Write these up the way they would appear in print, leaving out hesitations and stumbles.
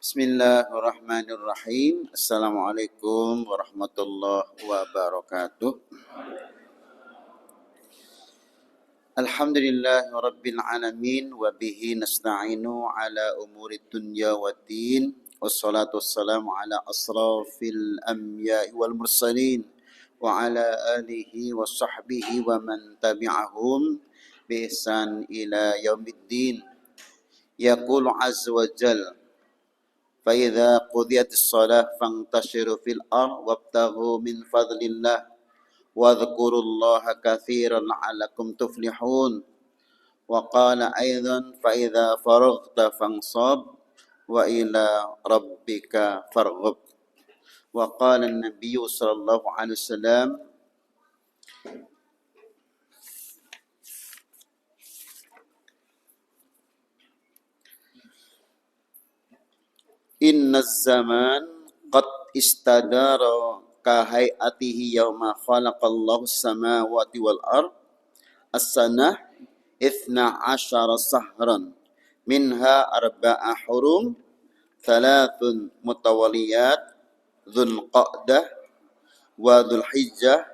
Bismillahirrahmanirrahim. Assalamualaikum warahmatullahi wabarakatuh. Alhamdulillahi rabbil alamin wa bihi nasta'inu ala umuri dunya waddin. Wassalatu wassalamu ala asrafil anbiya'i wal mursalin wa ala alihi wa sahbihi wa man tabi'ahum bi ihsan ila yaumiddin. Yaqulu azza wa jalla فإذا قضيت الصلاة فانتشروا في الأرض وابتغوا من فضل الله واذكروا الله كثيرا لعلكم تفلحون وقال أيضا فإذا فرغت فانصب وإلى ربك فارغب وقال النبي صلى الله عليه وسلم Inna zaman qad istadara kahayatihi yawma khalaqallahu samawati wal ard as-sanah ithna asyara sahran minha arba'a hurum thalathun mutawaliyat dhul qa'dah wa dhul hijjah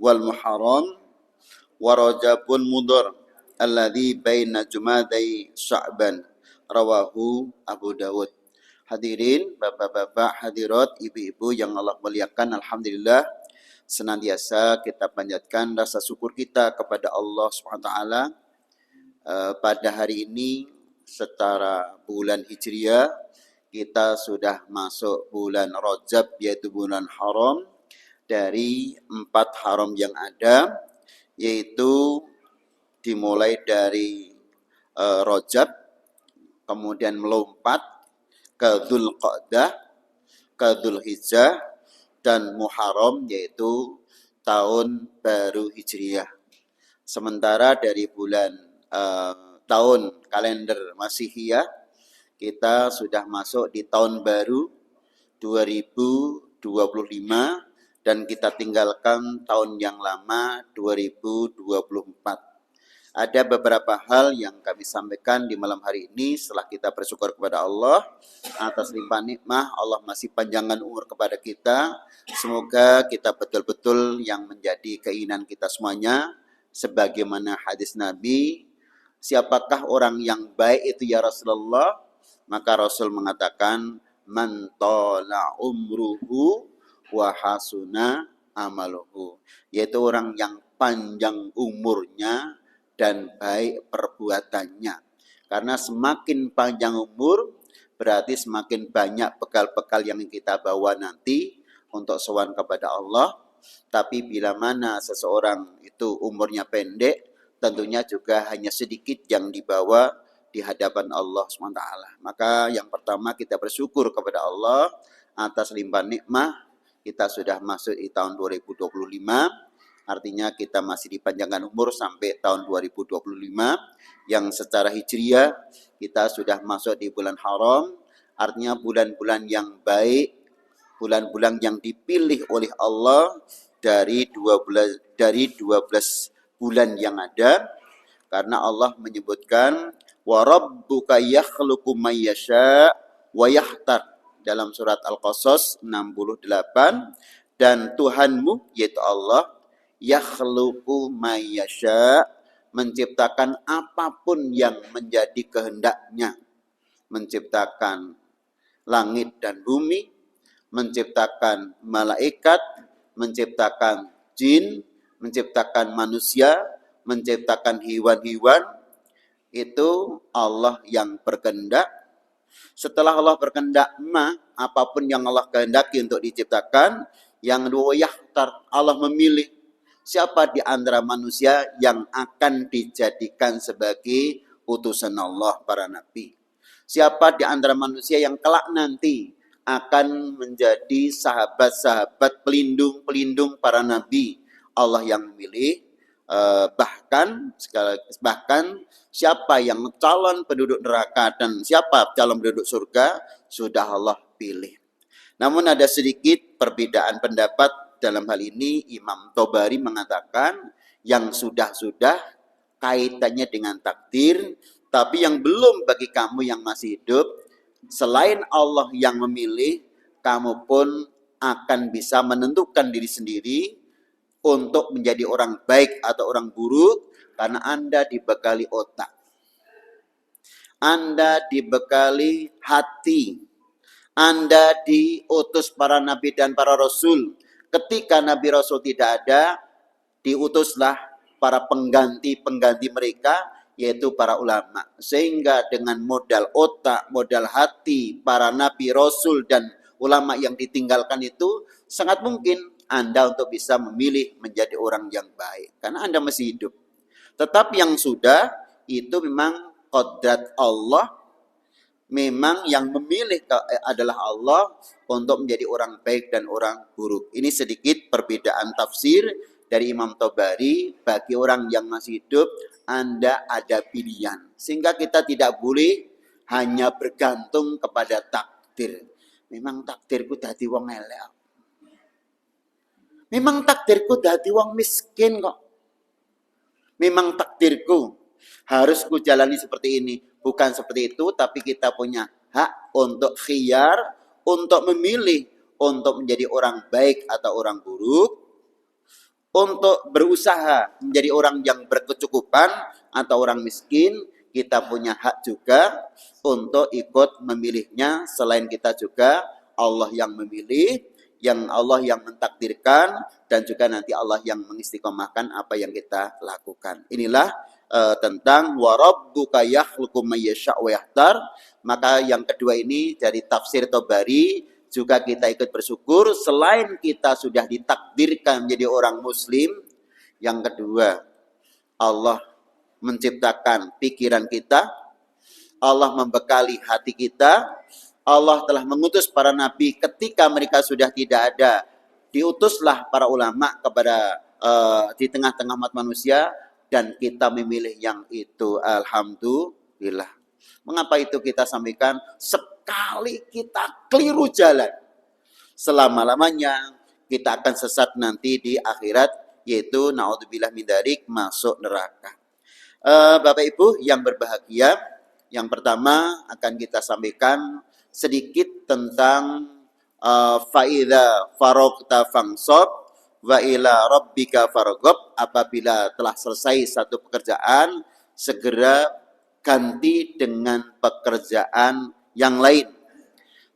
wal muharram wa rajabun mudhar alladhi baina jumadai sya'ban rawahu Abu Dawud. Hadirin, bapak-bapak, hadirat, ibu-ibu yang Allah muliakan, alhamdulillah senantiasa kita panjatkan rasa syukur kita kepada Allah SWT. Pada hari ini secara bulan Hijriah kita sudah masuk bulan Rajab, yaitu bulan haram. Dari 4 haram yang ada, yaitu dimulai dari Rajab, kemudian melompat ke Dzul Qa'dah, ke Dzul Hijjah, dan Muharram, yaitu tahun baru Hijriah. Sementara dari bulan tahun kalender Masihiyah, kita sudah masuk di tahun baru 2025 dan kita tinggalkan tahun yang lama 2024. Ada beberapa hal yang kami sampaikan di malam hari ini setelah kita bersyukur kepada Allah atas limpahan nikmah. Allah masih panjangkan umur kepada kita. Semoga kita betul-betul yang menjadi keinginan kita semuanya. Sebagaimana hadis Nabi, siapakah orang yang baik itu ya Rasulullah? Maka Rasul mengatakan, man tala umruhu wa hasuna amaluhu. Yaitu orang yang panjang umurnya dan baik perbuatannya. Karena semakin panjang umur, berarti semakin banyak bekal-bekal yang kita bawa nanti untuk sowan kepada Allah. Tapi bila mana seseorang itu umurnya pendek, tentunya juga hanya sedikit yang dibawa di hadapan Allah SWT. Maka yang pertama kita bersyukur kepada Allah atas limpahan nikmah. Kita sudah masuk di tahun 2025. Artinya kita masih dipanjangkan umur sampai tahun 2025 yang secara hijriah kita sudah masuk di bulan haram. Artinya bulan-bulan yang baik, bulan-bulan yang dipilih oleh Allah dari 12 bulan yang ada. Karena Allah menyebutkan wa rabbuka yakhluqu may yasha wa yahtar dalam surat Al-Qasas 68, dan Tuhanmu yaitu Allah yakhluqu may yasha, menciptakan apapun yang menjadi kehendaknya, menciptakan langit dan bumi, menciptakan malaikat, menciptakan jin, menciptakan manusia, menciptakan hewan-hewan. Itu Allah yang berkehendak. Setelah Allah berkehendak, apapun yang Allah kehendaki untuk diciptakan, yang kedua yahtar, Allah memilih siapa di antara manusia yang akan dijadikan sebagai utusan Allah, para nabi. Siapa di antara manusia yang kelak nanti akan menjadi sahabat-sahabat pelindung-pelindung para nabi. Allah yang memilih. Bahkan siapa yang calon penduduk neraka dan siapa calon penduduk surga sudah Allah pilih. Namun ada sedikit perbedaan pendapat. Dalam hal ini Imam Tobari mengatakan yang sudah-sudah kaitannya dengan takdir, tapi yang belum bagi kamu yang masih hidup Selain Allah yang memilih, kamu pun akan bisa menentukan diri sendiri untuk menjadi orang baik atau orang buruk karena Anda dibekali otak. Anda dibekali hati. Anda diutus para nabi dan para rasul. Ketika nabi rasul tidak ada, diutuslah para pengganti-pengganti mereka, yaitu para ulama. Sehingga dengan modal otak, modal hati, para nabi, rasul, dan ulama yang ditinggalkan itu, sangat mungkin Anda untuk bisa memilih menjadi orang yang baik. Karena Anda masih hidup. Tetapi yang sudah, itu memang qadrat Allah, memang yang memilih adalah Allah untuk menjadi orang baik dan orang buruk. Ini sedikit perbedaan tafsir dari Imam Tobari. Bagi orang yang masih hidup, Anda ada pilihan. Sehingga kita tidak boleh hanya bergantung kepada takdir. Memang takdirku dadi wong elek. Memang takdirku dadi wong miskin kok. Memang takdirku harus ku jalani seperti ini. Bukan seperti itu, tapi kita punya hak untuk khiyar, untuk memilih, untuk menjadi orang baik atau orang buruk, untuk berusaha menjadi orang yang berkecukupan atau orang miskin. Kita punya hak juga untuk ikut memilihnya. Selain kita juga Allah yang memilih, yang Allah yang mentakdirkan, dan juga nanti Allah yang mengistiqomahkan apa yang kita lakukan. Inilah tentang wa rabbuka yakhluqu may yasha' wa yahtar. Maka yang kedua ini dari tafsir Tobari juga kita ikut bersyukur, selain kita sudah ditakdirkan menjadi orang muslim, yang kedua Allah menciptakan pikiran kita, Allah membekali hati kita, Allah telah mengutus para nabi ketika mereka sudah tidak ada, diutuslah para ulama kepada di tengah-tengah umat manusia, dan kita memilih yang itu. Alhamdulillah. Mengapa itu kita sampaikan? Sekali kita keliru jalan, selama-lamanya kita akan sesat nanti di akhirat, yaitu naudzubillah min dzalik, masuk neraka. Bapak Ibu yang berbahagia, yang pertama akan kita sampaikan sedikit tentang faidza faragta fansab wa ila rabbika farghab. Apabila telah selesai satu pekerjaan, segera ganti dengan pekerjaan yang lain.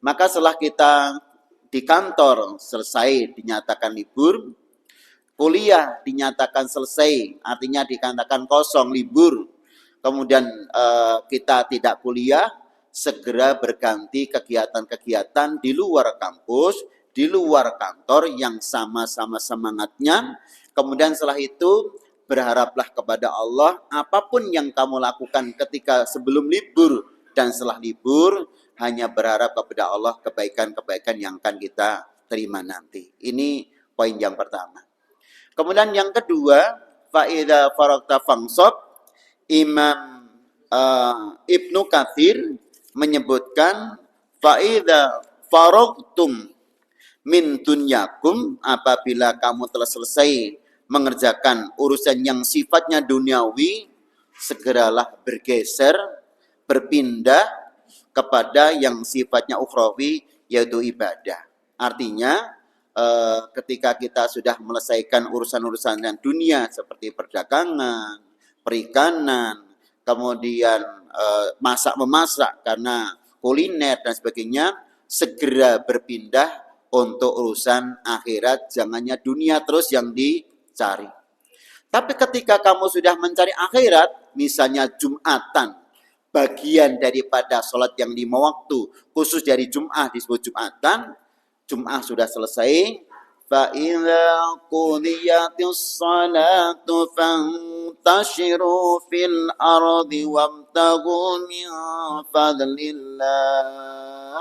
Maka setelah kita di kantor selesai dinyatakan libur, kuliah dinyatakan selesai, artinya dikatakan kosong, libur, kemudian kita tidak kuliah, segera berganti kegiatan-kegiatan di luar kampus, di luar kantor yang sama-sama semangatnya. Kemudian setelah itu berharaplah kepada Allah, apapun yang kamu lakukan ketika sebelum libur dan setelah libur, hanya berharap kepada Allah kebaikan-kebaikan yang akan kita terima nanti. Ini poin yang pertama. Kemudian yang kedua, faida faragta fansab, Imam Ibnu Katsir menyebutkan faida faragtum min dunyakum, apabila kamu telah selesai mengerjakan urusan yang sifatnya duniawi, segeralah bergeser, berpindah kepada yang sifatnya ukhrawi, yaitu ibadah. Artinya ketika kita sudah menyelesaikan urusan-urusan yang dunia seperti perdagangan, perikanan, kemudian masak-memasak karena kuliner dan sebagainya, segera berpindah untuk urusan akhirat, jangannya dunia terus yang dicari. Tapi ketika kamu sudah mencari akhirat, misalnya Jumatan, bagian daripada sholat yang 5 waktu, khusus dari Jum'ah disebut Jumatan, Jum'ah sudah selesai, فَإِذَا قُضِيَتِ الصَّلَاةُ فَانْتَشِرُوا فِي الْأَرْضِ وَابْتَغُوا مِنْ فَضْلِ اللَّهِ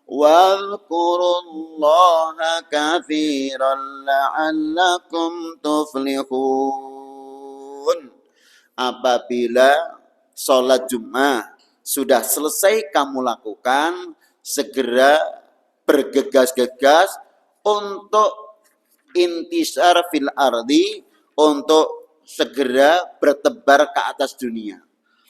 وَاذْكُرُوا اللَّهَ كَثِيرًا لَعَلَّكُمْ تُفْلِحُونَ. Apabila sholat Jumat sudah selesai kamu lakukan, segera bergegas-gegas untuk intisar fil ardi, untuk segera bertebar ke atas dunia.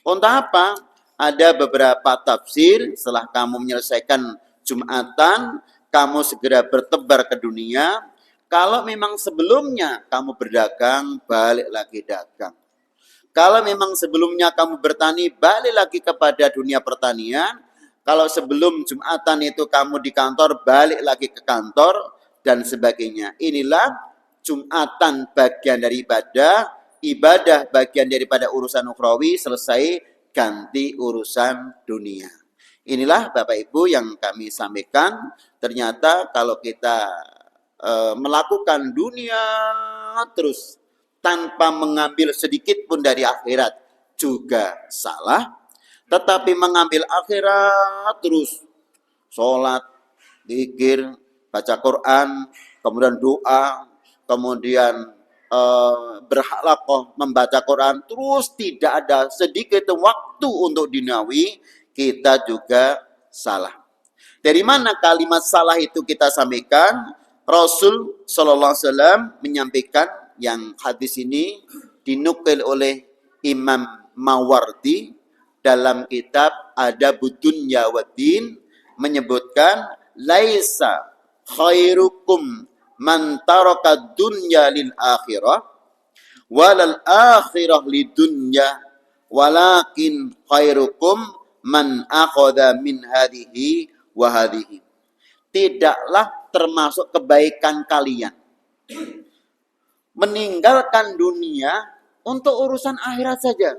Untuk apa? ada beberapa tafsir setelah kamu menyelesaikan Jumatan, kamu segera bertebar ke dunia. Kalau memang sebelumnya kamu berdagang, balik lagi dagang. Kalau memang sebelumnya kamu bertani, balik lagi kepada dunia pertanian. Kalau sebelum Jumatan itu kamu di kantor, balik lagi ke kantor, dan sebagainya. Inilah Jumatan bagian dari ibadah, ibadah bagian daripada urusan ukhrawi, selesai ganti urusan dunia. Inilah Bapak Ibu yang kami sampaikan. Ternyata kalau kita melakukan dunia terus tanpa mengambil sedikit pun dari akhirat juga salah. Tetapi mengambil akhirat terus, sholat, zikir, baca Quran, kemudian doa, kemudian berhalaqah membaca Quran, terus tidak ada sedikit waktu untuk duniawi, kita juga salah. Dari mana kalimat salah itu kita sampaikan? Rasul Sallallahu Alaihi Wasallam menyampaikan, yang hadis ini dinukil oleh Imam Mawardi dalam kitab Adabud Dunya Waddin, menyebutkan laisa khairukum man taraka dunya lil akhirah walal akhirah lidunya walakin khairukum man akhadha min hadhihi wa hadhihi. Tidaklah termasuk kebaikan kalian meninggalkan dunia untuk urusan akhirat saja.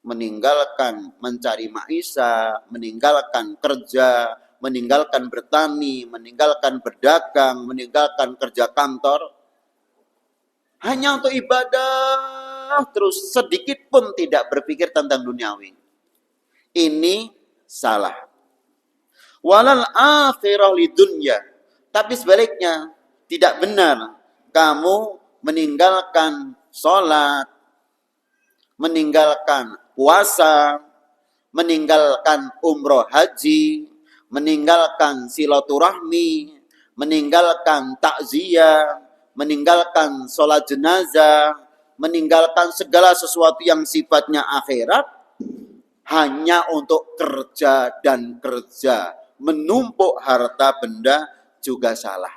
Meninggalkan mencari maisha, meninggalkan kerja, meninggalkan bertani, meninggalkan berdagang, meninggalkan kerja kantor, hanya untuk ibadah terus, sedikit pun tidak berpikir tentang duniawi. Ini salah. Walal akhirah lidunya. Tapi sebaliknya, tidak benar kamu meninggalkan sholat, meninggalkan puasa, meninggalkan umroh haji, meninggalkan silaturahmi, meninggalkan takziah, meninggalkan sholat jenazah, meninggalkan segala sesuatu yang sifatnya akhirat hanya untuk kerja dan kerja, menumpuk harta benda, juga salah.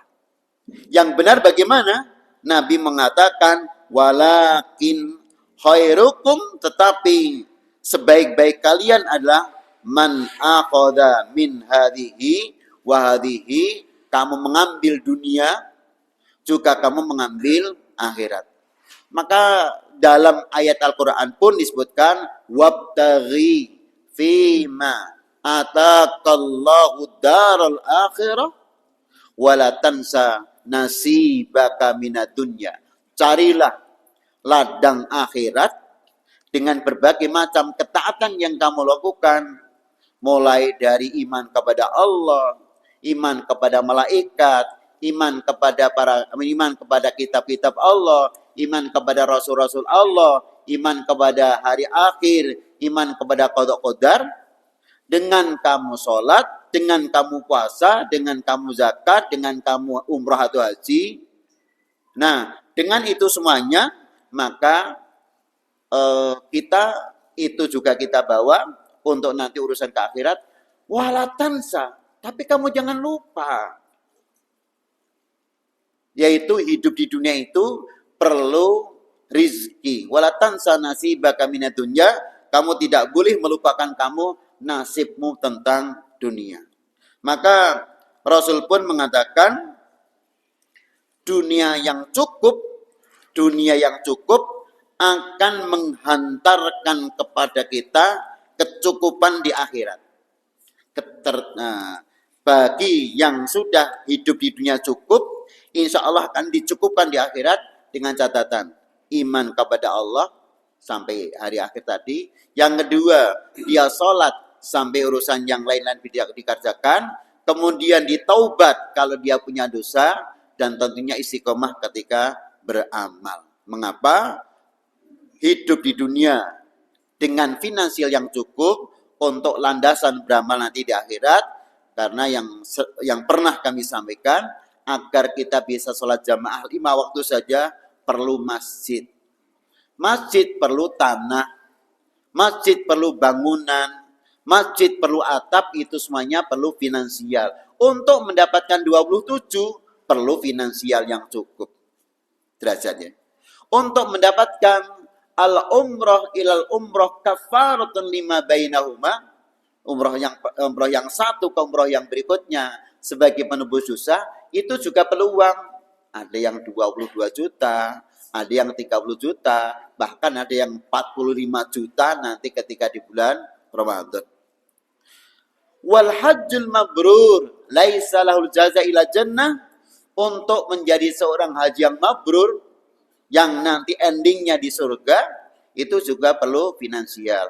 Yang benar bagaimana? Nabi mengatakan walakin khairukum, tetapi sebaik-baik kalian adalah man akhadha min hadhihi wa hadhihi, kamu mengambil dunia juga kamu mengambil akhirat. Maka dalam ayat Al-Quran pun disebutkan wabtaghi fima ataqallahu daral akhirah wala tansa nasibaka minad dunya. Carilah ladang akhirat dengan berbagai macam ketaatan yang kamu lakukan, mulai dari iman kepada Allah, iman kepada malaikat, iman kepada kitab-kitab Allah, iman kepada rasul-rasul Allah, iman kepada hari akhir, iman kepada qada qadar. Dengan kamu sholat, dengan kamu puasa, dengan kamu zakat, dengan kamu umrah atau haji. Nah, dengan itu semuanya, maka kita itu juga kita bawa untuk nanti urusan ke akhirat. Walatansa, tapi kamu jangan lupa, yaitu hidup di dunia itu perlu rizki. Walatansa nasibaka minad dunya, kamu tidak boleh melupakan kamu nasibmu tentang dunia. Maka Rasul pun mengatakan dunia yang cukup akan menghantarkan kepada kita kecukupan di akhirat. Bagi yang sudah hidup di dunia cukup, insya Allah akan dicukupkan di akhirat dengan catatan iman kepada Allah sampai hari akhir tadi. Yang kedua, dia sholat sampai urusan yang lain-lain tidak dikerjakan. Kemudian ditaubat kalau dia punya dosa, dan tentunya istiqomah ketika beramal. Mengapa? Hidup di dunia dengan finansial yang cukup untuk landasan beramal nanti di akhirat, karena yang pernah kami sampaikan, agar kita bisa sholat jamaah 5 waktu saja perlu masjid. Masjid perlu tanah, masjid perlu bangunan, masjid perlu atap, itu semuanya perlu finansial. Untuk mendapatkan 27 perlu finansial yang cukup derajatnya. Untuk mendapatkan al-umrah ilal umrah kafaratun lima bainahuma, umrah yang satu ke umrah yang berikutnya sebagai penebus dosa, itu juga perlu uang. Ada yang 22 juta, ada yang 30 juta, bahkan ada yang 45 juta nanti ketika di bulan Ramadan. Wal hajjul mabrur laisa lahul jaza ila jannah, untuk menjadi seorang haji yang mabrur yang nanti endingnya di surga, itu juga perlu finansial.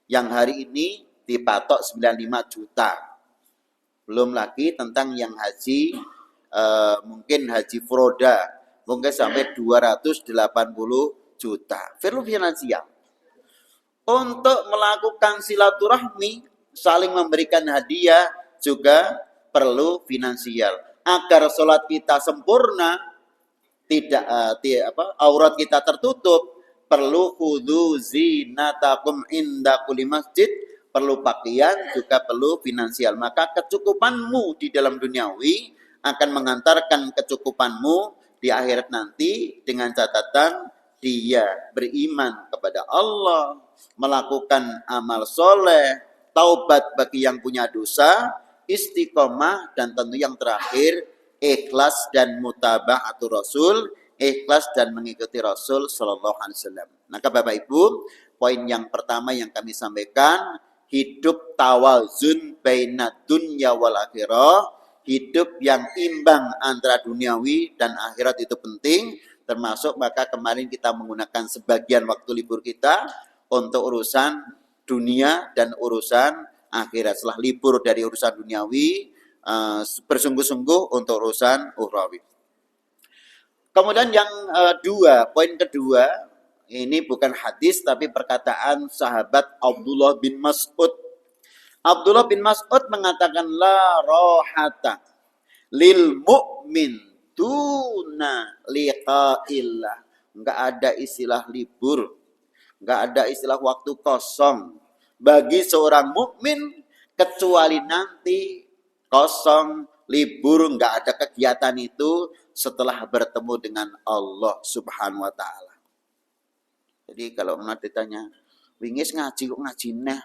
Yang hari ini dipatok 95 juta. Belum lagi tentang yang haji mungkin haji furoda, mungkin sampai 280 juta. Perlu finansial. Untuk melakukan silaturahmi, saling memberikan hadiah juga perlu finansial. Agar sholat kita sempurna, tidak aurat kita tertutup, perlu khudzu zinatakum inda kulli masjid, perlu pakaian, juga perlu finansial. Maka kecukupanmu di dalam duniawi akan mengantarkan kecukupanmu di akhirat nanti, dengan catatan dia beriman kepada Allah, melakukan amal soleh, taubat bagi yang punya dosa, istiqomah, dan tentu yang terakhir ikhlas dan mutaba'atul Rasul, ikhlas dan mengikuti Rasul sallallahu alaihi wasallam. Maka Bapak Ibu, poin yang pertama yang kami sampaikan, hidup tawazun baina dunya wal akhirah, hidup yang imbang antara duniawi dan akhirat itu penting. Termasuk maka kemarin kita menggunakan sebagian waktu libur kita untuk urusan dunia dan urusan akhirat. Setelah libur dari urusan duniawi, bersungguh-sungguh untuk urusan ukhrawi. Kemudian yang poin kedua, ini bukan hadis tapi perkataan sahabat Abdullah bin Mas'ud. Abdullah bin Mas'ud mengatakan, la rohata lil mu'min duna liqa'illah. Enggak ada istilah libur, enggak ada istilah waktu kosong bagi seorang mukmin kecuali nanti kosong, libur, enggak ada kegiatan itu setelah bertemu dengan Allah Subhanahu wa taala. Jadi kalau mau ditanya, wingis ngaji kok ngaji neh?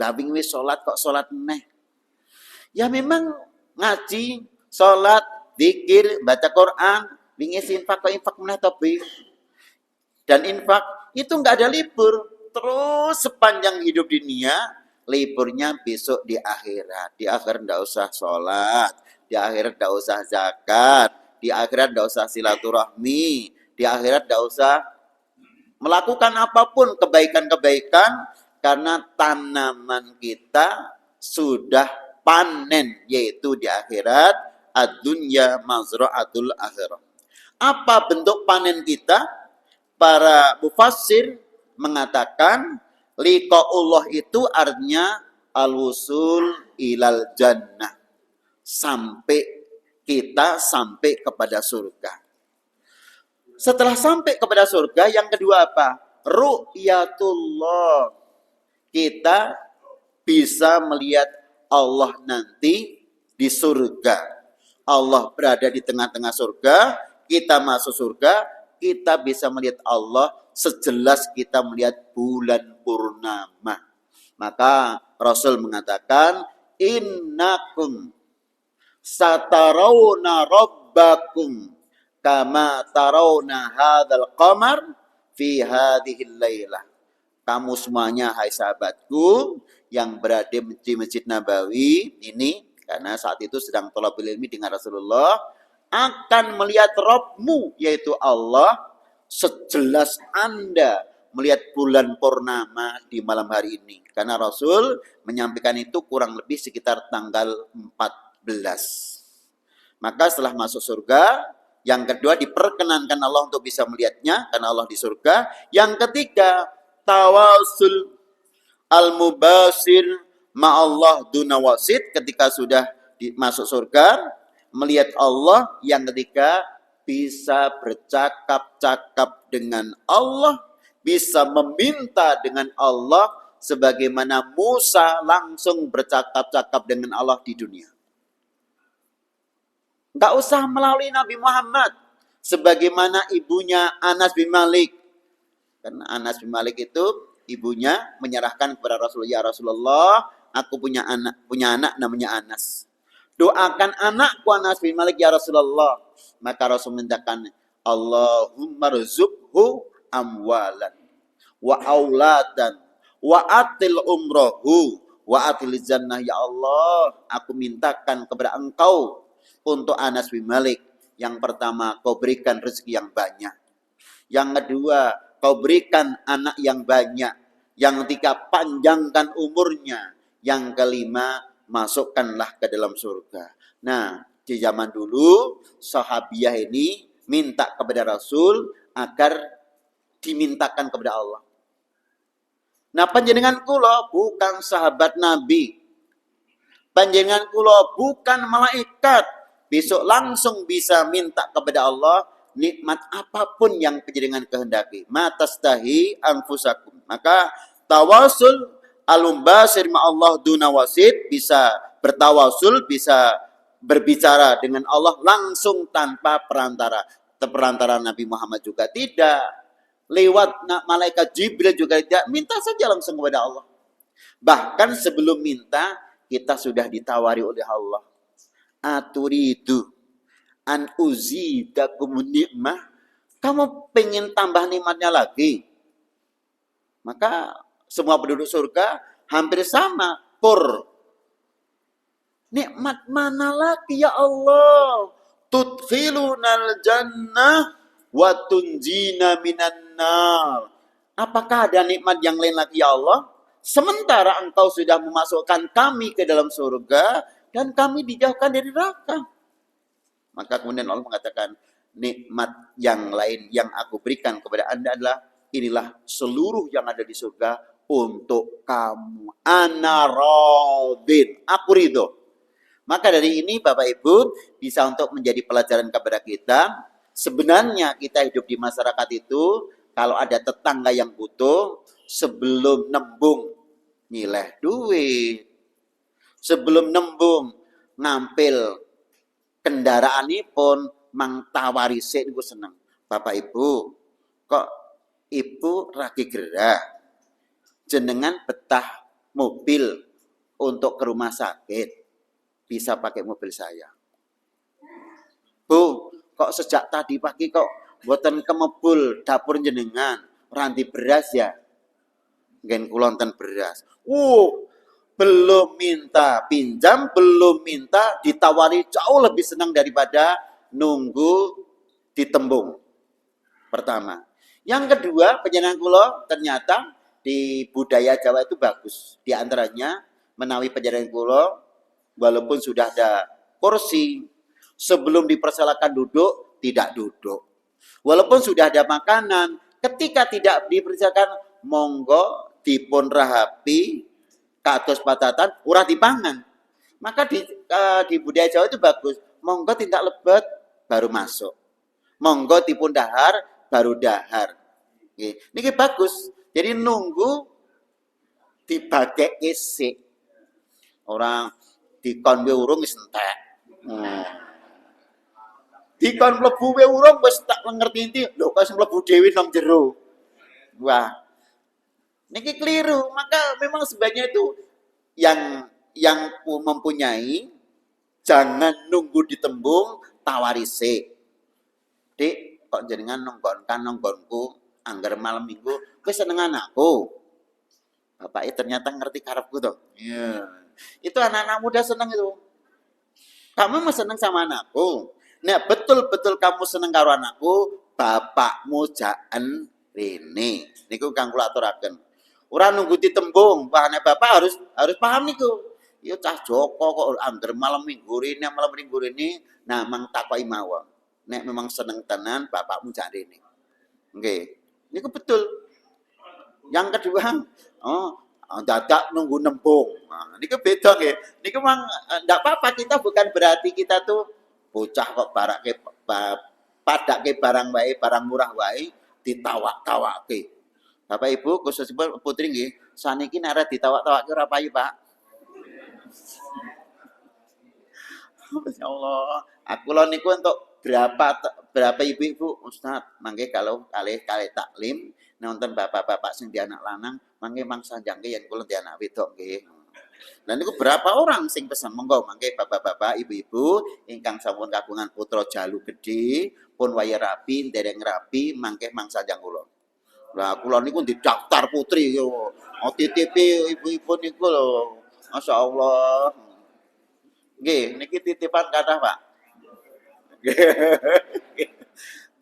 Lah wingis salat kok salat neh? Ya memang ngaji, salat, zikir, baca Quran, wingis infak kok infak meneh to, Bi? Dan infak itu enggak ada libur. Terus sepanjang hidup di dunia, liburnya besok di akhirat. Di akhirat enggak usah sholat, di akhirat enggak usah zakat, di akhirat enggak usah silaturahmi, di akhirat enggak usah melakukan apapun kebaikan-kebaikan, karena tanaman kita sudah panen, yaitu di akhirat. Ad-dunya mazra'atul akhirah. Apa bentuk panen kita? Para mufassir mengatakan liqa'ullah itu artinya al-wusul ilal jannah, kita sampai kepada surga. Setelah sampai kepada surga, yang kedua apa? Ru'yatullah. Kita bisa melihat Allah nanti di surga. Allah berada di tengah-tengah surga, kita masuk surga, kita bisa melihat Allah sejelas kita melihat bulan purnama. Maka Rasul mengatakan, innakum satarawna rabbakum kama tarawna hadzal qamar fi hadhil lailah. Kamu semuanya, hai sahabatku yang berada di Masjid Nabawi ini, karena saat itu sedang thalabul ilmi dengan Rasulullah, akan melihat Rabbmu, yaitu Allah, sejelas Anda melihat bulan purnama di malam hari ini. Karena Rasul menyampaikan itu kurang lebih sekitar tanggal 14. Maka setelah masuk surga, yang kedua diperkenankan Allah untuk bisa melihatnya, karena Allah di surga. Yang ketiga, tawasul al-mubasir ma'allah dunawasid, ketika sudah masuk surga, melihat Allah. Yang ketiga, bisa bercakap-cakap dengan Allah bisa meminta dengan Allah sebagaimana Musa langsung bercakap-cakap dengan Allah di dunia. Enggak usah melalui Nabi Muhammad. Sebagaimana ibunya Anas bin Malik. Karena Anas bin Malik itu ibunya menyerahkan kepada Rasulullah, ya Rasulullah, aku punya anak namanya Anas. Doakan anakku Anas bin Malik ya Rasulullah. Maka Rasul mintakan, Allahumma rizukhu amwalan wa auladan wa atil umrohu wa atil jannah. Ya Allah, aku mintakan kepada engkau untuk Anas bin Malik. Yang pertama, kau berikan rezeki yang banyak. Yang kedua, kau berikan anak yang banyak. Yang ketiga, panjangkan umurnya. Yang kelima, masukkanlah ke dalam surga. Nah, di zaman dulu, sahabiah ini minta kepada Rasul agar dimintakan kepada Allah. Nah, panjenengan kula bukan sahabat Nabi. Panjenengan kula bukan malaikat. Besok langsung bisa minta kepada Allah nikmat apapun yang panjenengan kehendaki. Matastahi anfusakum. Maka tawasul al-mumbasir ma'allah duna wasid, bisa bertawasul, bisa berbicara dengan Allah langsung tanpa perantara Nabi Muhammad juga tidak. Lewat malaikat Jibril juga tidak. Minta saja langsung kepada Allah. Bahkan sebelum minta, kita sudah ditawari oleh Allah. Aturidu an uzidakum nikmah. Kamu pengen tambah nikmatnya lagi? Maka semua penduduk surga hampir sama. Nikmat mana lagi ya Allah? Tudkhilunal jannah wa tunjina minan nar. Apakah ada nikmat yang lain lagi ya Allah? Sementara engkau sudah memasukkan kami ke dalam surga dan kami dijauhkan dari neraka. Maka kemudian Allah mengatakan, nikmat yang lain yang aku berikan kepada anda adalah, inilah seluruh yang ada di surga untuk kamu. Ana radin, aku ridho. Maka dari ini Bapak Ibu bisa untuk menjadi pelajaran kepada kita. Sebenarnya kita hidup di masyarakat itu, kalau ada tetangga yang butuh, sebelum nembung nyileh duit, sebelum nembung ngampil kendaraan ini pun mang tawari sik niku seneng. Bapak Ibu, kok Ibu ragi gerah jenengan betah mobil untuk ke rumah sakit, bisa pakai mobil saya. Bu, kok sejak tadi pagi kok mboten kemebul dapur jenengan, ranti beras ya? Ngen kula wonten beras. Belum minta pinjam, belum minta ditawari, jauh lebih senang daripada nunggu ditembung. Pertama. Yang kedua, penjenengan kula ternyata di budaya Jawa itu bagus. Di antaranya menawi penjenengan kula walaupun sudah ada kursi, sebelum dipersilakan duduk, tidak duduk. Walaupun sudah ada makanan, ketika tidak dipersilakan, monggo dipun rahapi kados patatan urah dipangan. Maka di budaya Jawa itu bagus. Monggo tindak lebet baru masuk. Monggo dipun dahar baru dahar. Niki bagus. Jadi nunggu dibagek isik. Orang dikon we urung wis entek. Dikon mlebu we urung wis tak ngerti lho kok mlebu dhewe nang jero. Wah. Niki keliru, maka memang sebaiknya itu yang mempunyai jangan nunggu ditembung tawari sik. Dik, kok jenengan nonggonku anggar malam minggu wis senengan aku. Bapaknya ternyata ngerti karepku toh. Iya. Itu anak-anak muda seneng itu. Kamu mah seneng sama anakku. Nah, betul-betul kamu seneng karo anakku, bapakmu jaan rene. Niku kang kula aturaken. Ora nunggu ditembung, bahane bapak harus paham niku. Ya cah Joko kok angger malam minggu ini, nah mang takoki mawon. Nek memang seneng tenan bapakmu jak rene. Nggih. Niku betul. Yang kedua, dadak nunggu nembung. Nah, niku beda nggih. Niku memang ndak apa-apa, kita bukan berarti kita tuh bocah kok padake barang wae, barang murah wae ditawak-tawake. Bapak Ibu khususipun putri nggih, saniki nek arep ditawak-tawake ora payu, Pak. Ya Allah, aku lho niku untuk berapa ibu-ibu Ustaz, mangke kalau kalih taklim nonton bapak-bapak sing di anak lanang, mangke mangsa jangke yen kula di anak wedok nggih. Lah niku berapa orang sing pesen monggo mangke bapak-bapak, ibu-ibu ingkang sampun kagungan putra jalu gedhe pun waya rapi, ndereng rapi mangke mangsa jang kula. Lah kula niku didaftar putri yo. Oh titipi ibu-ibu niku lho. Masyaallah. Nggih, niki titipan kathah, Pak.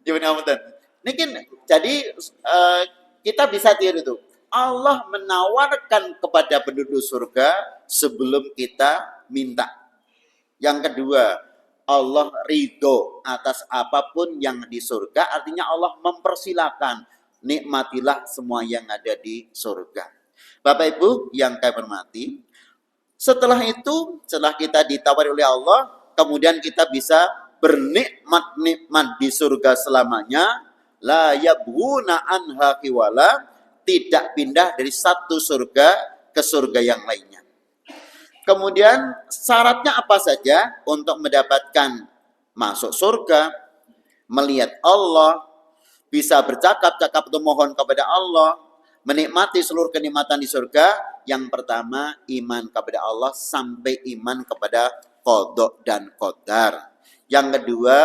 Nyuwun ngapunten. Niki jadi kita bisa tiru itu. Allah menawarkan kepada penduduk surga sebelum kita minta. Yang kedua, Allah ridho atas apapun yang di surga, artinya Allah mempersilahkan nikmatilah semua yang ada di surga. Bapak Ibu yang kami hormati, setelah itu, setelah kita ditawari oleh Allah, kemudian kita bisa bernikmat-nikmat di surga selamanya, la yabghuna anha hiwala, tidak pindah dari satu surga ke surga yang lainnya. Kemudian syaratnya apa saja untuk mendapatkan masuk surga, melihat Allah, bisa bercakap-cakap atau mohon kepada Allah, menikmati seluruh kenikmatan di surga. Yang pertama, iman kepada Allah sampai iman kepada qada dan qadar. Yang kedua,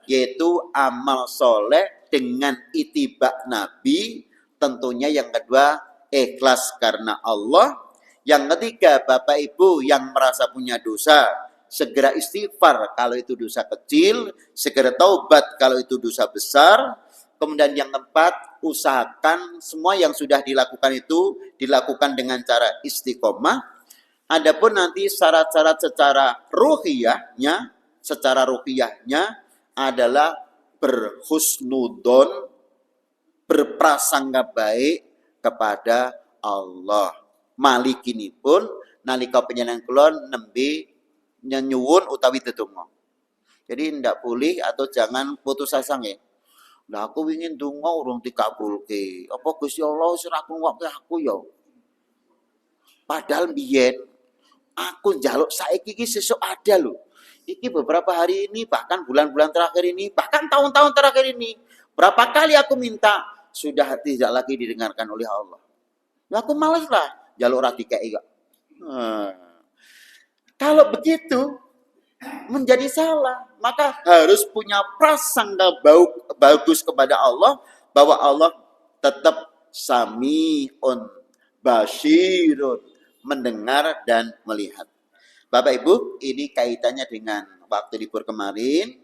yaitu amal soleh dengan itibak Nabi. Tentunya yang kedua, ikhlas karena Allah. Yang ketiga, Bapak Ibu yang merasa punya dosa, segera istighfar kalau itu dosa kecil, segera taubat kalau itu dosa besar. Kemudian yang keempat, usahakan semua yang sudah dilakukan itu dilakukan dengan cara istiqomah. Adapun nanti syarat-syarat secara ruhiyahnya adalah berhusnudon, berprasangka baik kepada Allah. Malikinipun nalika panjenengan kula nembe nyuwun utawi ndedonga. Jadi ndak boleh atau jangan putus asa nggih. Lah aku ingin donga urung dikabulke. Apa Gusti Allah wis ora ngrungokke aku ya. Padahal biyen aku njaluk saiki iki sesuk ada lho. Iki beberapa hari ini, bahkan bulan-bulan terakhir ini, bahkan tahun-tahun terakhir ini, berapa kali aku minta sudah tidak lagi didengarkan oleh Allah. Lah aku males lah njaluk ora dikeki kok. Kalau begitu menjadi salah, maka harus punya prasangka bagus kepada Allah bahwa Allah tetap sami'un basirun, mendengar dan melihat. Bapak Ibu, ini kaitannya dengan waktu libur kemarin.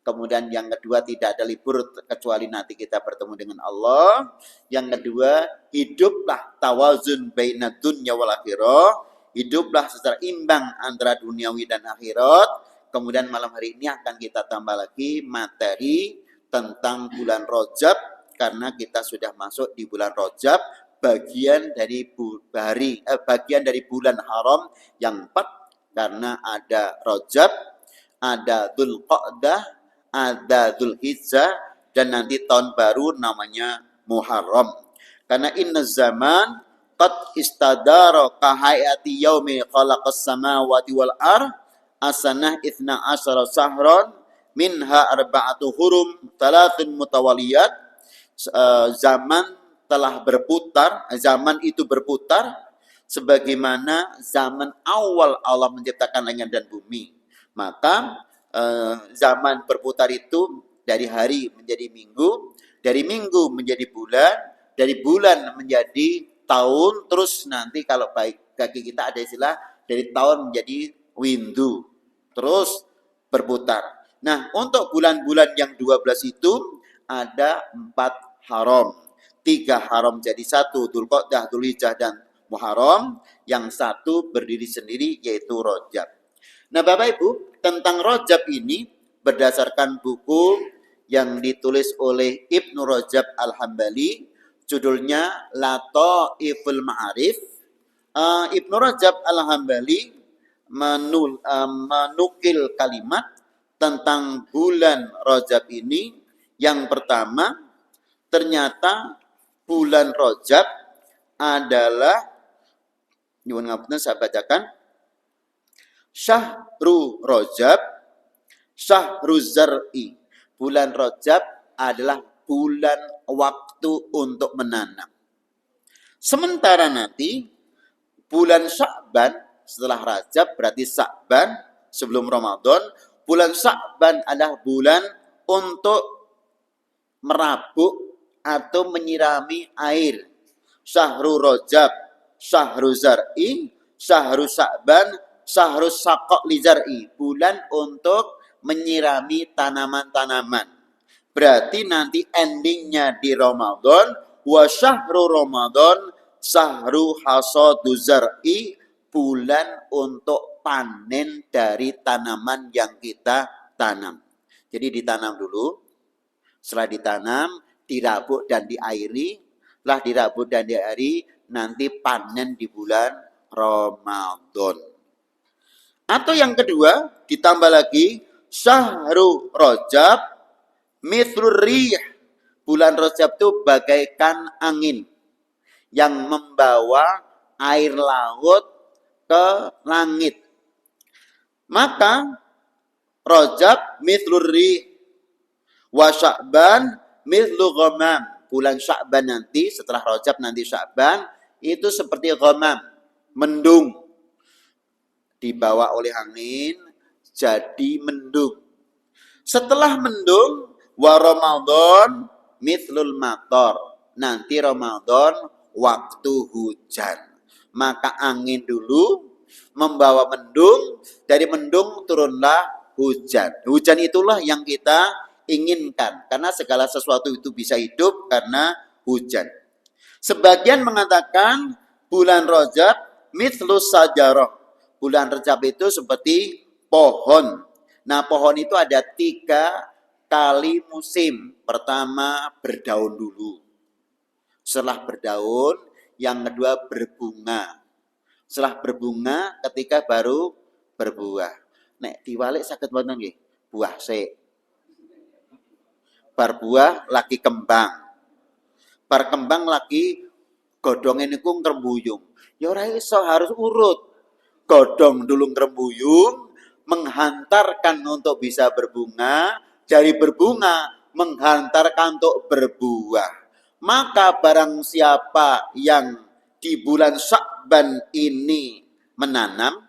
Kemudian yang kedua, tidak ada libur kecuali nanti kita bertemu dengan Allah. Yang kedua, hiduplah tawazun baina dunya wal akhirah. Hiduplah secara imbang antara duniawi dan akhirat. Kemudian malam hari ini akan kita tambah lagi materi tentang bulan Rajab, karena kita sudah masuk di bulan Rajab, bagian dari bulan haram yang 4, karena ada Rajab, ada Dzulqa'dah, ada Dzulhijjah, dan nanti tahun baru namanya Muharram. Karena inna zaman qad istadara ka hayati yaumi khalaqas samawati wal ardh asanah 12 sahran minha arba'atu hurum talatun mutawaliyat. Zaman telah berputar, zaman itu berputar sebagaimana zaman awal Allah menciptakan langit dan bumi. Maka zaman berputar itu dari hari menjadi minggu, dari minggu menjadi bulan, dari bulan menjadi tahun, terus nanti kalau baik kaki kita ada istilah dari tahun menjadi windu, terus berputar. Nah, untuk bulan-bulan yang 12 itu ada 4 haram. 3 haram jadi 1, Dzulqa'dah, Dzulhijjah, dan Muharram. Yang 1 berdiri sendiri yaitu Rajab. Nah Bapak Ibu, tentang Rajab ini berdasarkan buku yang ditulis oleh Ibnu Rajab Al-Hambali, judulnya Lataiful Ma'arif. Ibnu Rajab Al-Hambali menukil kalimat tentang bulan Rajab ini. Yang pertama, ternyata bulan Rajab adalah, nyuwun ngapunten saya bacakan, Syahrul Rajab, Syahrul Zar'i. Bulan Rajab adalah bulan waktu untuk menanam. Sementara nanti bulan Sya'ban setelah Rajab berarti Sya'ban sebelum Ramadan. Bulan Sya'ban adalah bulan untuk merabuk atau menyirami air. Syahrul Rajab, Syahrul Zar'i, Syahrul Sya'ban, Syahrul Syaqaq li Zar'i. Bulan untuk menyirami tanaman-tanaman. Berarti nanti endingnya di Ramadan. Wa syahrul Ramadan syahrul hasadu zar'i, bulan untuk panen dari tanaman yang kita tanam. Jadi ditanam dulu, setelah ditanam, dirabuk dan diairi, setelah dirabuk dan diairi, nanti panen di bulan Ramadan. Atau yang kedua, ditambah lagi, Syahrul Rajab mithlur rih. Bulan Rajab itu bagaikan angin yang membawa air laut ke langit. Maka Rajab mithlur rih wa Sya'ban mithlu ghamam. Bulan Sya'ban nanti setelah Rajab nanti Sya'ban itu seperti ghamam, mendung. Dibawa oleh angin jadi mendung. Setelah mendung wa Ramadan mithlul matar. Nanti Ramadan waktu hujan. Maka angin dulu membawa mendung, dari mendung turunlah hujan. Hujan itulah yang kita inginkan, karena segala sesuatu itu bisa hidup karena hujan. Sebagian mengatakan bulan Rajab mithlus sajarah. Bulan Rajab itu seperti pohon. Nah, pohon itu ada 3 kali musim. Pertama berdaun dulu. Setelah berdaun, yang kedua berbunga. Setelah berbunga, ketika baru berbuah. Nek diwalik saged wonten nggih, buah sik. Bar buah lagi kembang. Bar kembang lagi godhonge niku ngrembuyung. Ya ora iso, harus urut. Godhong dulu ngrembuyung, menghantarkan untuk bisa berbunga, dari berbunga menghantarkan untuk berbuah. Maka barang siapa yang di bulan Sya'ban ini menanam,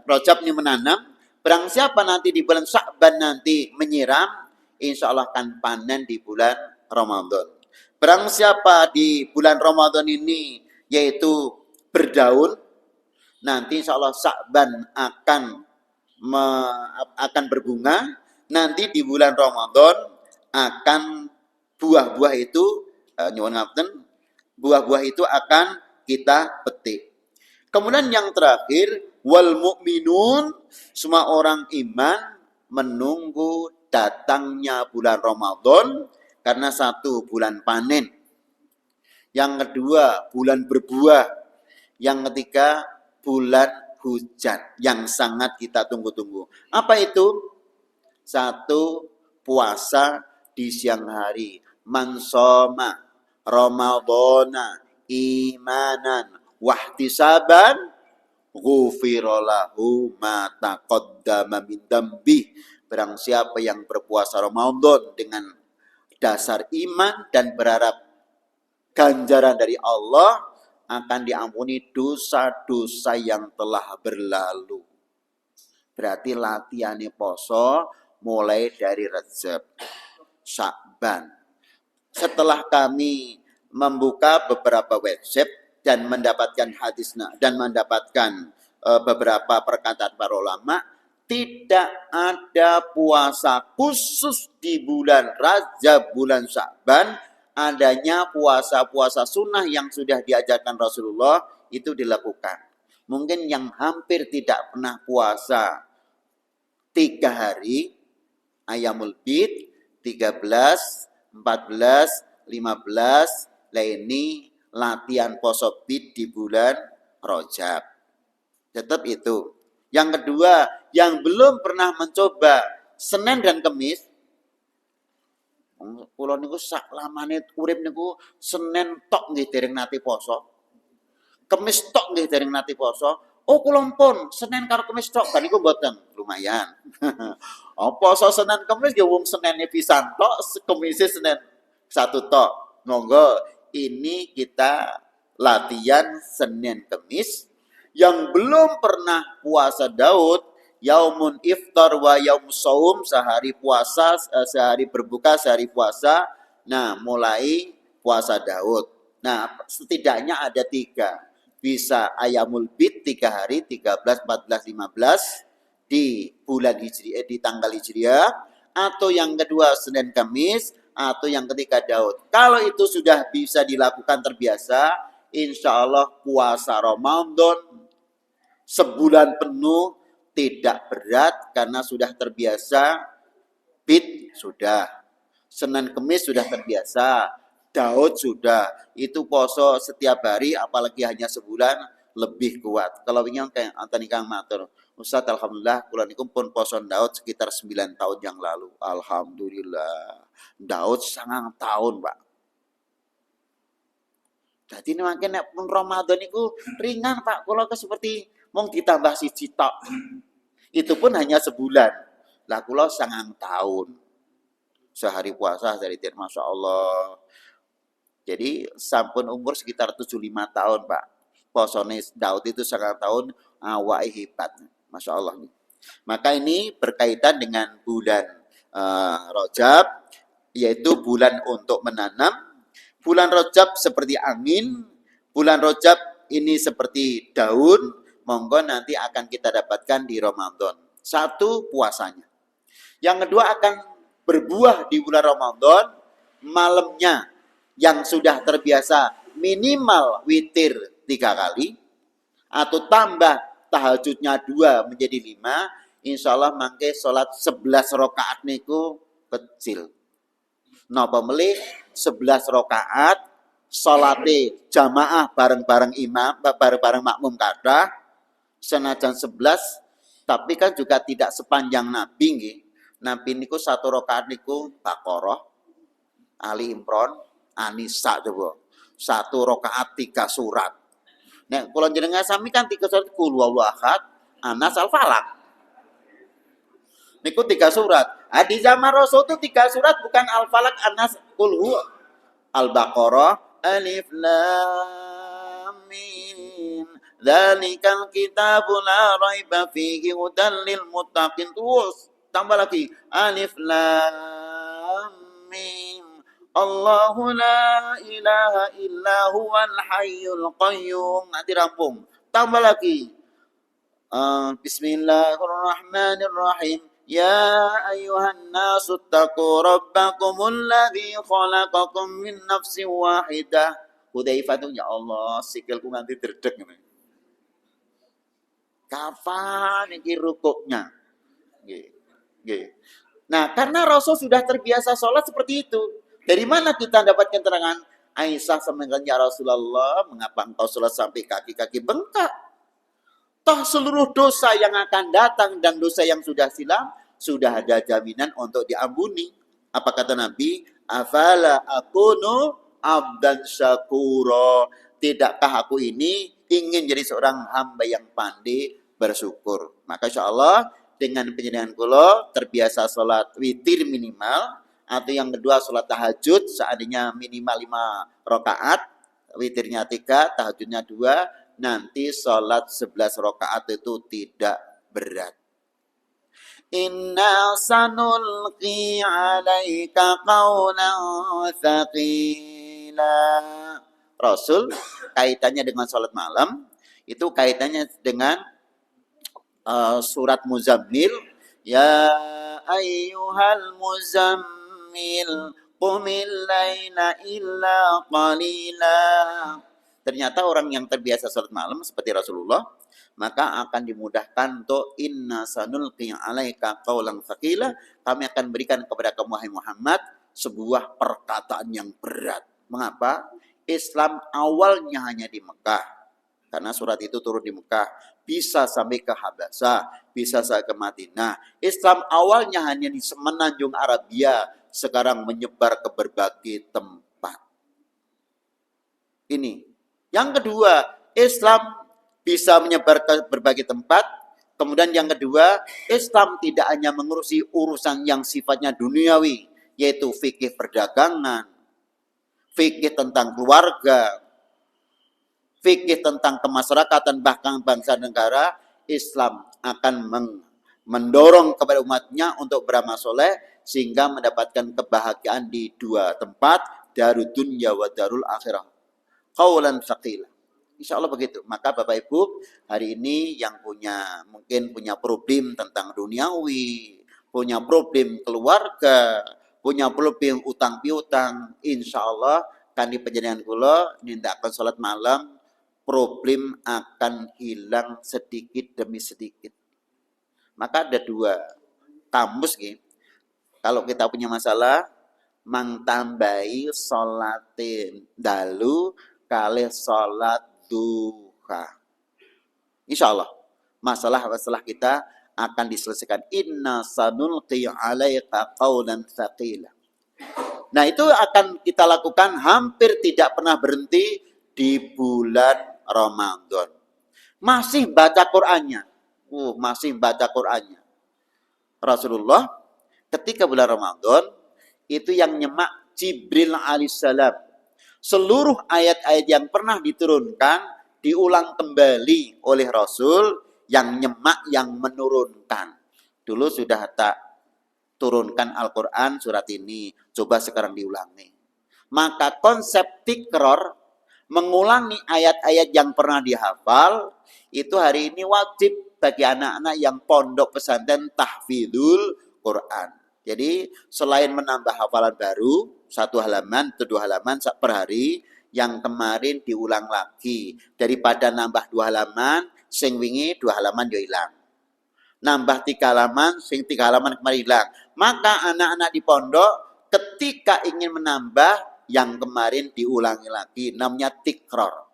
Rajab ini menanam, barang siapa nanti di bulan Sya'ban nanti menyiram, insya Allah akan panen di bulan Ramadan. Barang siapa di bulan Ramadan ini yaitu berdaun, nanti insya Allah Sya'ban akan berbunga. Nanti di bulan Ramadan akan buah-buah itu buah-buah itu akan kita petik. Kemudian yang terakhir, wal mu'minun, semua orang iman menunggu datangnya bulan Ramadan karena satu, bulan panen. Yang kedua, bulan berbuah. Yang ketiga, bulan hujan yang sangat kita tunggu-tunggu. Apa itu? Satu, puasa di siang hari. Man shoma Ramadhana imanan wahtisaban ghufira lahu ma taqaddama min dambi. Barang siapa yang berpuasa Ramadan dengan dasar iman dan berharap ganjaran dari Allah, akan diampuni dosa-dosa yang telah berlalu. Berarti latihannya poso mulai dari Rajab, Sya'ban. Setelah kami membuka beberapa website dan mendapatkan hadisnya dan mendapatkan beberapa perkataan para ulama, tidak ada puasa khusus di bulan Rajab, bulan Sya'ban. Adanya puasa-puasa sunnah yang sudah diajarkan Rasulullah itu dilakukan. Mungkin yang hampir tidak pernah puasa 3 hari, Ayyamul Bid, 13, 14, 15, lah ini latihan poso Bid di bulan Rajab. Tetap itu. Yang kedua, yang belum pernah mencoba Senin dan Kemis, Kula niku sak lamane urip niku Senin tok nggih dereng nate poso. Kemis tok nggih dereng nate poso. Oh kula pun Senin karo Kemis tok bar niku mboten. Lumayan. Oh poso Senin Kemis ya wong Senene pisan tok, Kemise Senin satu tok. Monggo ini kita latihan Senin Kemis yang belum pernah puasa Daud, yaumun iftar wa yaum saum, sehari puasa, sehari berbuka, sehari puasa. Nah, mulai puasa Daud. Nah, setidaknya ada 3. Bisa ayamul bid 3 hari, 13, 14, 15 di bulan Hijriah, di tanggal Hijriah, atau yang kedua Senin Kamis, atau yang ketiga Daud. Kalau itu sudah bisa dilakukan terbiasa, insya Allah puasa Ramadan sebulan penuh tidak berat karena sudah terbiasa. Bid sudah, Senin Kemis sudah terbiasa, Daud sudah. Itu poso setiap hari apalagi hanya sebulan lebih kuat. Kalau ingin kayak antani Kang matur, Ustaz alhamdulillah kula niku pun poso Daud sekitar 9 tahun yang lalu. Alhamdulillah. Daud 9 tahun, Pak. Jadi makin nek pun Ramadan itu ringan Pak, kula ke seperti mong ditambah siji tok. Itu pun hanya sebulan. Lah kula 9 tahun. Sehari puasa dari tir Masya Allah. Jadi sampun umur sekitar 75 tahun Pak. Posone Daud itu 9 tahun awake hebat. Masya Allah. Maka ini berkaitan dengan bulan Rajab, yaitu bulan untuk menanam. Bulan Rajab seperti angin, bulan Rajab ini seperti daun, monggo nanti akan kita dapatkan di Ramadan. 1 puasanya. Yang kedua akan berbuah di bulan Ramadan, malamnya yang sudah terbiasa minimal witir 3 kali, atau tambah tahajudnya 2 menjadi 5, insya Allah mangke sholat 11 rakaat niku kecil. Napa melih 11 rakaat salate jamaah bareng-bareng imam, bareng-bareng makmum kathah, senajan 11 tapi kan juga tidak sepanjang Nabi nggih. Nabi niku 1 rakaat niku Baqarah, Ali Imran, An-Nisa coba. 1 rakaat 3 surat. Nek kula jenengan sami kan 3 surat Qul huwallahu ahad, Anas Al-Falaq. Niku 3 surat. Di zaman Rasul itu 3 surat bukan Al-Falaq, An-Nas, Qul Huwa. Al-Baqarah, Alif Lam Mim. Dzalikal kitabu la raiba fihi hudan lil muttaqin. Terus tambah lagi Alif Lam Mim. Allahu la ilaha illa huwal hayyul qayyum. Nanti rampung. Tambah lagi Bismillahirrahmanirrahim. Ya ayuhan nasu taqu rabbakumul ladzi khalaqakum min nafsin wahidah. Hudzaifah tuh ya Allah, sikilku nanti derdek ngene. Kapan iki rukuknya? Nggih. Nah, karena Rasul sudah terbiasa sholat seperti itu. Dari mana kita dapat keterangan? Aisyah sampaikan, ya Rasulullah, mengapa engkau sholat sampai kaki-kaki bengkak? Toh seluruh dosa yang akan datang dan dosa yang sudah silam sudah ada jaminan untuk diampuni. Apa kata Nabi? Afala akunu abdan syakura. Tidakkah aku ini ingin jadi seorang hamba yang pandai bersyukur? Maka insya Allah dengan penjenengan kula terbiasa sholat witir minimal, atau yang kedua sholat tahajud seandainya minimal 5 rakaat, witirnya 3, tahajudnya 2. Nanti sholat 11 rakaat itu tidak berat. Inna sanulqi alaika qawlan thaqila. Rasul kaitannya dengan sholat malam, itu kaitannya dengan surat Muzammil. Ya ayyuhal muzammil qumil laila illa qalila. Ternyata orang yang terbiasa sholat malam seperti Rasulullah, maka akan dimudahkan untuk inna sanulqi alaika qaulan tsaqila, kami akan berikan kepada kamu wahai Muhammad sebuah perkataan yang berat. Mengapa? Islam awalnya hanya di Mekah. Karena surat itu turun di Mekah, bisa sampai ke Habasah, bisa sampai ke Madinah. Islam awalnya hanya di semenanjung Arabia, sekarang menyebar ke berbagai tempat. Ini. Yang kedua, Islam bisa menyebar ke berbagai tempat. Kemudian yang kedua, Islam tidak hanya mengurusi urusan yang sifatnya duniawi, yaitu fikih perdagangan, fikih tentang keluarga, fikih tentang kemasyarakatan, bahkan bangsa negara. Islam akan mendorong kepada umatnya untuk beramal soleh sehingga mendapatkan kebahagiaan di dua tempat, darud dunya wa darul akhirah. Qaulan tsaqila. Insya Allah begitu. Maka Bapak Ibu, hari ini yang mungkin punya problem tentang duniawi, punya problem keluarga, punya problem utang piutang, insya Allah kan di penjenengan kula nindakaken salat malam, problem akan hilang sedikit demi sedikit. Maka ada dua kamus nih. Kalau kita punya masalah, mang tambahi sholatin dalu kalih sholat duha. Insya Allah masalah kita akan diselesaikan. Inna sanulqi alaika qawlan tsaqila. Nah, itu akan kita lakukan hampir tidak pernah berhenti di bulan Ramadan. Masih baca Qur'annya. Masih baca Qur'annya. Rasulullah ketika bulan Ramadan itu yang nyemak Jibril alaihissalam. Seluruh ayat-ayat yang pernah diturunkan diulang kembali oleh Rasul, yang nyemak, yang menurunkan. Dulu sudah tak turunkan Al-Quran surat ini, coba sekarang diulangi. Maka konsep tikror, mengulangi ayat-ayat yang pernah dihafal, itu hari ini wajib bagi anak-anak yang pondok pesantren tahfidzul Quran. Jadi selain menambah hafalan baru, 1 halaman atau 2 halaman per hari, yang kemarin diulang lagi. Daripada nambah 2 halaman, sing wingi 2 halaman yo hilang. Nambah 3 halaman, sing 3 halaman kemarin hilang. Maka anak-anak di pondok ketika ingin menambah, yang kemarin diulangi lagi, namanya tikror,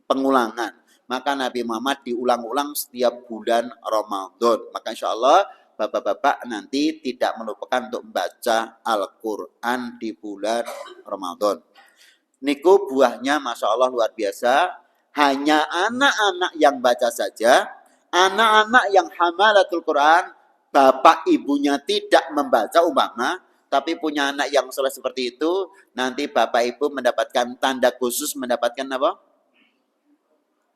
pengulangan. Maka Nabi Muhammad diulang-ulang setiap bulan Ramadan. Maka insya Allah bapak-bapak nanti tidak melupakan untuk membaca Al-Quran di bulan Ramadan. Niku buahnya Masya Allah luar biasa. Hanya anak-anak yang baca saja, anak-anak yang hamalatul Quran, bapak ibunya tidak membaca umpama, tapi punya anak yang soleh seperti itu, nanti bapak ibu mendapatkan tanda khusus, mendapatkan apa?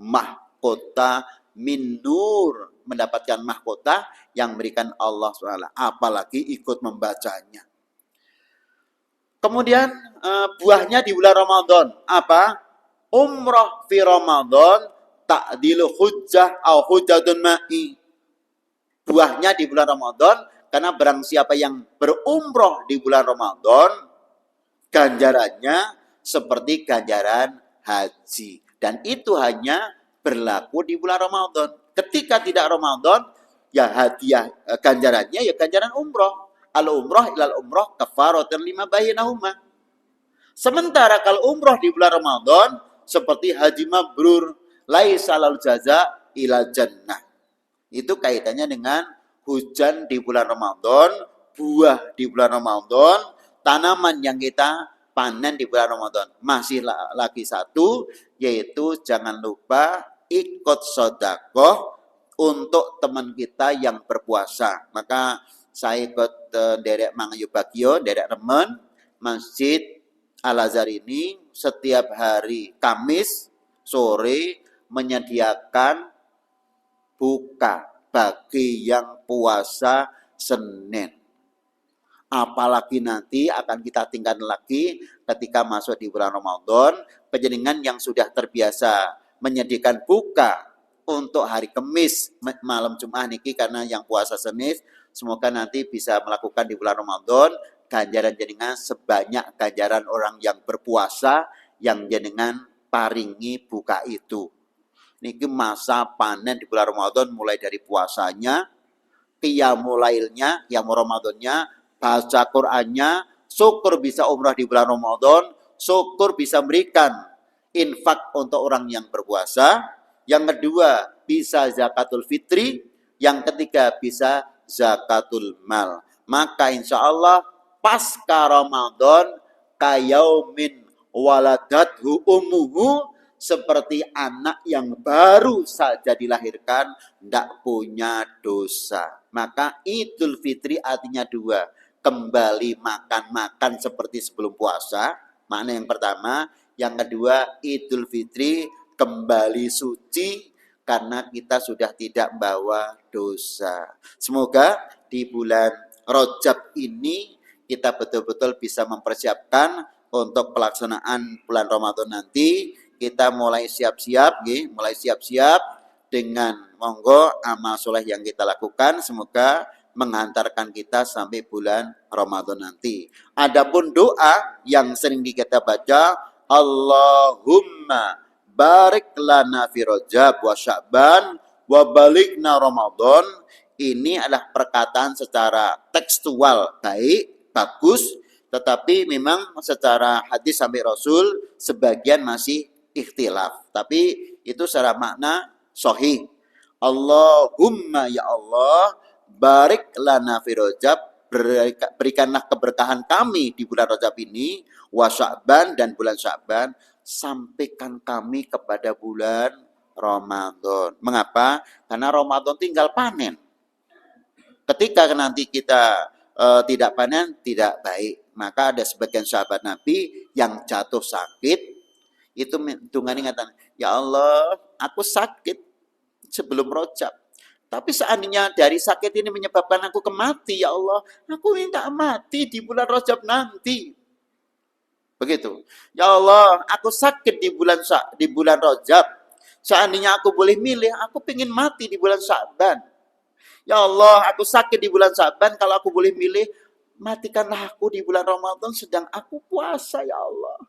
Mahkota min nur, mendapatkan mahkota yang berikan Allah SWT, apalagi ikut membacanya. Kemudian buahnya di bulan Ramadan apa? Umrah fi Ramadan ta'dilu hujjah au hujjatun ma'i. Buahnya di bulan Ramadan, karena barang siapa yang berumroh di bulan Ramadan, ganjarannya seperti ganjaran haji. Dan itu hanya berlaku di bulan Ramadan. Ketika tidak Ramadan, ya hadiah ganjarannya ya ganjaran umroh. Al-umroh ilal umroh kafaratan lima bainahuma. Sementara kalau umroh di bulan Ramadan, seperti haji mabrur, laisa lal jaza ilal jannah. Itu kaitannya dengan hujan di bulan Ramadan, buah di bulan Ramadan, tanaman yang kita panen di bulan Ramadan. Masih lagi satu, yaitu jangan lupa ikut sedekah untuk teman kita yang berpuasa. Maka saya ikut derek Mangayu Bagio, derek Remen, Masjid Al-Azhar ini setiap hari Kamis sore menyediakan buka bagi yang puasa Senin. Apalagi nanti akan kita tingkatkan lagi ketika masuk di bulan Ramadan, panjenengan yang sudah terbiasa menyediakan buka untuk hari Kamis malam Jumat niki karena yang puasa Senin, semoga nanti bisa melakukan di bulan Ramadan ganjaran jenengan sebanyak ganjaran orang yang berpuasa yang jenengan paringi buka itu. Niki masa panen di bulan Ramadan mulai dari puasanya, qiyamul lailnya, qiyamul Ramadannya, baca Qur'annya, syukur bisa umrah di bulan Ramadan, syukur bisa memberikan infak untuk orang yang berpuasa. Yang kedua, bisa zakatul fitri. Yang ketiga, bisa zakatul mal. Maka insya Allah pasca Ramadan kayaumin waladathu ummuhu, seperti anak yang baru saja dilahirkan, tidak punya dosa. Maka Idul Fitri artinya dua, kembali makan-makan seperti sebelum puasa, makna yang pertama. Yang kedua, Idul Fitri kembali suci karena kita sudah tidak membawa dosa. Semoga di bulan Rajab ini kita betul-betul bisa mempersiapkan untuk pelaksanaan bulan Ramadan nanti. Kita mulai siap-siap, mulai siap-siap dengan monggo amal soleh yang kita lakukan, semoga mengantarkan kita sampai bulan Ramadan nanti. Adapun doa yang sering kita baca, Allahumma barik lana fi Rajab wa Sya'ban wa balikna Ramadan, ini adalah perkataan secara tekstual baik, bagus, tetapi memang secara hadis sampai Rasul sebagian masih ikhtilaf, tapi itu secara makna sahih. Allahumma ya Allah, barik lana fi Rajab, berikanlah keberkahan kami di bulan Rajab ini, wa Sya'ban dan bulan Sya'ban, sampaikan kami kepada bulan Ramadan. Mengapa? Karena Ramadan tinggal panen. Ketika nanti kita tidak panen, tidak baik. Maka ada sebagian sahabat Nabi yang jatuh sakit, itu hitungannya ngatakan, ya Allah, aku sakit sebelum Rajab. Tapi seandainya dari sakit ini menyebabkan aku kemati, ya Allah, aku minta mati di bulan Rajab nanti. Begitu. Ya Allah, aku sakit di bulan Rajab. Seandainya aku boleh milih, aku pengen mati di bulan Sya'ban. Ya Allah, aku sakit di bulan Sya'ban, kalau aku boleh milih, matikanlah aku di bulan Ramadan sedang aku puasa, ya Allah.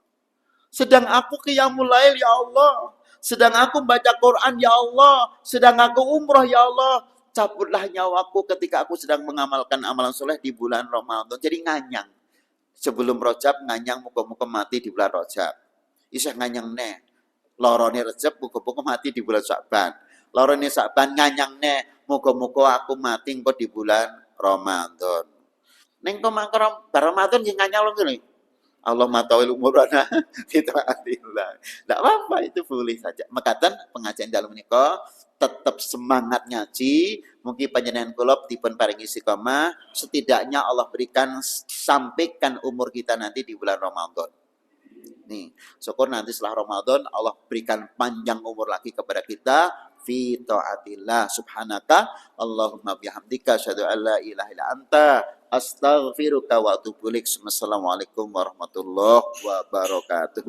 Sedang aku qiyamul lail, ya Allah. Sedang aku baca Quran, ya Allah. Sedang aku umroh, ya Allah. Cabutlah nyawaku ketika aku sedang mengamalkan amalan soleh di bulan Ramadan. Jadi nganyang. Sebelum Rajab nganyang muka-muka mati di bulan Rajab. Isah nganyang ne. Lorone Rajab muka-muka mati di bulan Sya'ban. Lorone Sya'ban nganyang ne. Muka-muka aku mati engko di bulan Ramadan. Neng kok mangkara Ramadan yang nganyang lo gini. Allah matawil umurana ditaatillah. Tidak apa-apa, itu boleh saja. Makatan pengajian dalam menika tetap semangat ngaji. Mungkin panjenengan kula dipun paringi istiqomah, setidaknya Allah berikan sampaikan umur kita nanti di bulan Ramadan. Nih, syukur nanti setelah Ramadan Allah berikan panjang umur lagi kepada kita fi taatillah. Subhanaka Allahumma bihamdika asyhadu an la ilaha illa anta astaghfiruka wa atubu ilaik. Wassalamualaikum warahmatullahi wabarakatuh.